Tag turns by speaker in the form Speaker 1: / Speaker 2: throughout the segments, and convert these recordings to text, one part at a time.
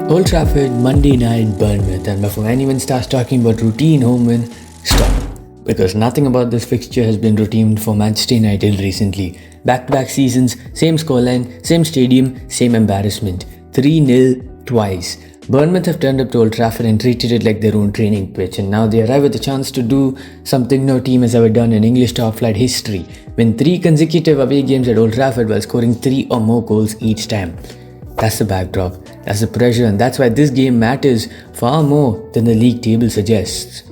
Speaker 1: Old Trafford, Monday night, Bournemouth, and before anyone starts talking about routine home win, stop. Because nothing about this fixture has been routine for Manchester United recently. Back-to-back seasons, same scoreline, same stadium, same embarrassment. 3-0 twice. Bournemouth have turned up to Old Trafford and treated it like their own training pitch, and now they arrive with a chance to do something no team has ever done in English top-flight history. Win 3 consecutive away games at Old Trafford while scoring 3 or more goals each time. That's the backdrop, that's the pressure, and that's why this game matters far more than the league table suggests.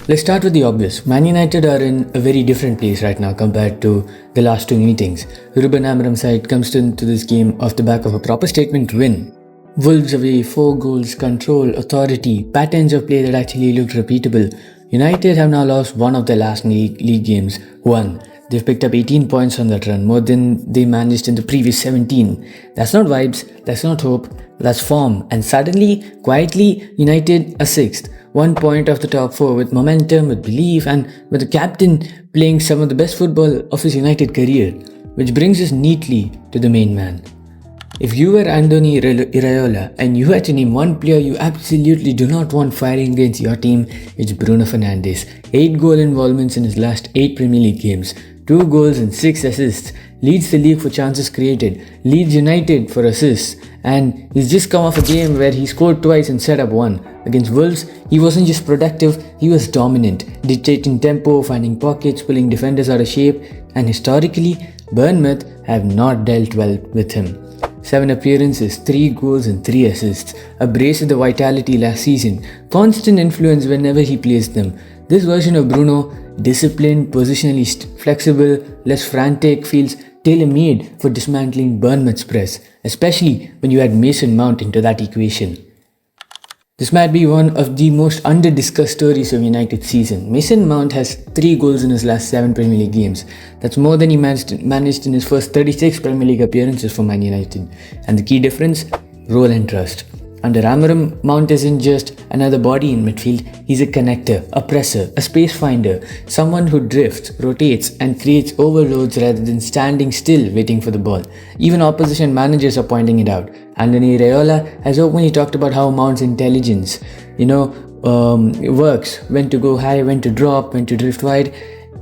Speaker 1: Let's start with the obvious. Man United are in a very different place right now compared to the last 2 meetings. Ruben Amorim side comes into this game off the back of a proper statement win. Wolves away, 4 goals, control, authority, patterns of play that actually looked repeatable. United have now lost one of their last league games, 1. They've picked up 18 points on that run, more than they managed in the previous 17. That's not vibes, that's not hope, that's form. And suddenly, quietly, United are 6th. 1 point off the top 4 with momentum, with belief, and with the captain playing some of the best football of his United career. Which brings us neatly to the main man. If you were Andoni Iraola and you had to name one player you absolutely do not want firing against your team, it's Bruno Fernandes. 8 goal involvements in his last 8 Premier League games, 2 goals and 6 assists, leads the league for chances created, leads United for assists, and he's just come off a game where he scored twice and set up 1. Against Wolves, he wasn't just productive, he was dominant, dictating tempo, finding pockets, pulling defenders out of shape, and historically, Bournemouth have not dealt well with him. 7 appearances, 3 goals and 3 assists, a brace of the vitality last season, constant influence whenever he plays them. This version of Bruno, disciplined, positionally flexible, less frantic, feels tailor-made for dismantling Bournemouth's press, especially when you add Mason Mount into that equation. This might be one of the most under-discussed stories of United's season. Mason Mount has 3 goals in his last 7 Premier League games. That's more than he managed in his first 36 Premier League appearances for Man United. And the key difference? Role and trust. Under Amorim, Mount isn't just another body in midfield, he's a connector, a presser, a space finder, someone who drifts, rotates and creates overloads rather than standing still waiting for the ball. Even opposition managers are pointing it out. Andoni Iraola has openly talked about how Mount's intelligence, works, when to go high, when to drop, when to drift wide,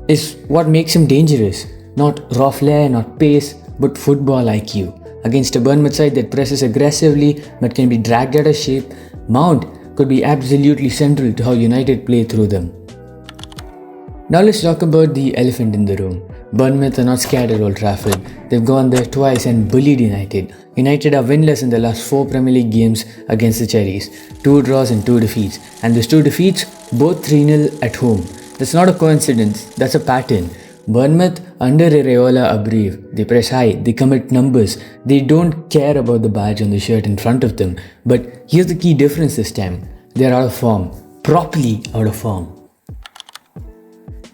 Speaker 1: is what makes him dangerous. Not raw flair, not pace, but football IQ. Against a Bournemouth side that presses aggressively but can be dragged out of shape, Mount could be absolutely central to how United play through them. Now let's talk about the elephant in the room. Bournemouth are not scared at Old Trafford. They've gone there twice and bullied United. United are winless in the last 4 Premier League games against the Cherries. 2 draws and 2 defeats. And those 2 defeats, both 3-0 at home. That's not a coincidence, that's a pattern. Bournemouth under Iraola are brave. They press high, they commit numbers, they don't care about the badge on the shirt in front of them. But here's the key difference this time. They're out of form. Properly out of form.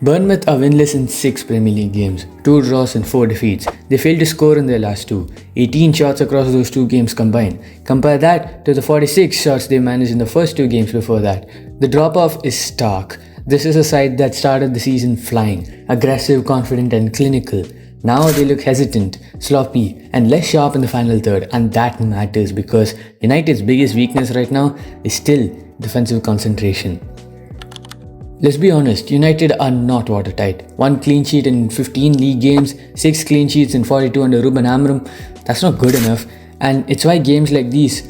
Speaker 1: Bournemouth are winless in 6 Premier League games, 2 draws and 4 defeats. They failed to score in their last 2. 18 shots across those 2 games combined. Compare that to the 46 shots they managed in the first 2 games before that. The drop-off is stark. This is a side that started the season flying, aggressive, confident and clinical. Now they look hesitant, sloppy and less sharp in the final third, and that matters because United's biggest weakness right now is still defensive concentration. Let's be honest, United are not watertight. 1 clean sheet in 15 league games, 6 clean sheets in 42 under Ruben Amorim. That's not good enough, and it's why games like these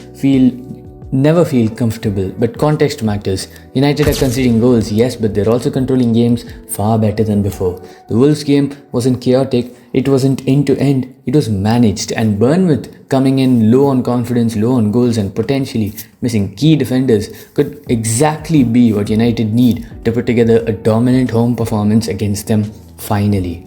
Speaker 1: never feel comfortable, but context matters. United are conceding goals, yes, but they're also controlling games far better than before. The Wolves game wasn't chaotic, it wasn't end-to-end, it was managed, and Bournemouth coming in low on confidence, low on goals and potentially missing key defenders could exactly be what United need to put together a dominant home performance against them finally.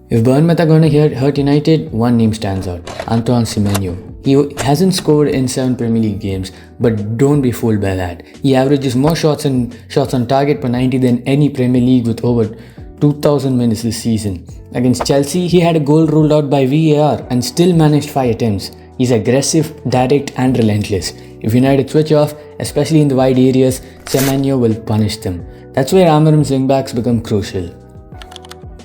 Speaker 1: If Bournemouth are going to hurt United, one name stands out, Antoine Semenyo. He hasn't scored in 7 Premier League games, but don't be fooled by that. He averages more shots on target per 90 than any Premier League with over 2,000 minutes this season. Against Chelsea, he had a goal ruled out by VAR and still managed 5 attempts. He's aggressive, direct and relentless. If United switch off, especially in the wide areas, Semenyo will punish them. That's where Amorim's wing-backs become crucial.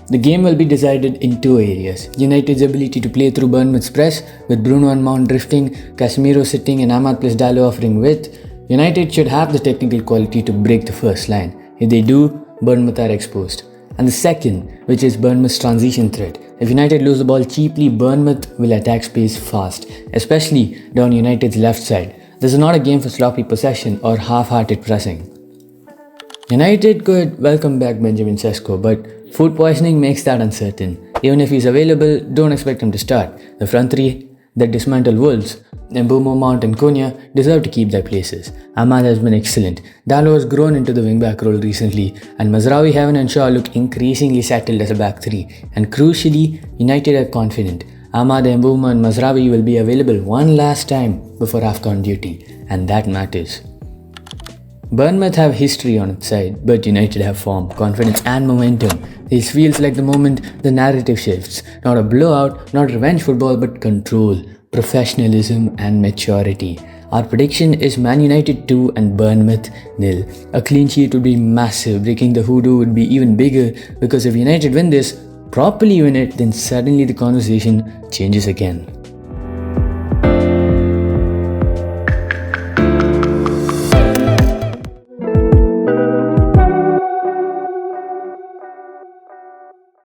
Speaker 1: The game will be decided in two areas. United's ability to play through Bournemouth's press, with Bruno and Mount drifting, Casemiro sitting and Ahmad plus Dalot offering width. United should have the technical quality to break the first line. If they do, Bournemouth are exposed. And the second, which is Bournemouth's transition threat. If United lose the ball cheaply, Bournemouth will attack space fast, especially down United's left side. This is not a game for sloppy possession or half-hearted pressing. United could welcome back Benjamin Sesko, but food poisoning makes that uncertain. Even if he's available, don't expect him to start. The front three that dismantle Wolves, Mbeumo, Mount and Cunha, deserve to keep their places. Ahmad has been excellent. Dalot has grown into the wing-back role recently, and Mazraoui, Heaven and Shaw look increasingly settled as a back three. And crucially, United are confident. Ahmad, Mbeumo and Mazraoui will be available one last time before AFCON duty, and that matters. Bournemouth have history on its side, but United have form, confidence and momentum. This feels like the moment the narrative shifts. Not a blowout, not revenge football, but control, professionalism and maturity. Our prediction is Man United 2 and Bournemouth 0. A clean sheet would be massive, breaking the hoodoo would be even bigger, because if United win this, properly win it, then suddenly the conversation changes again.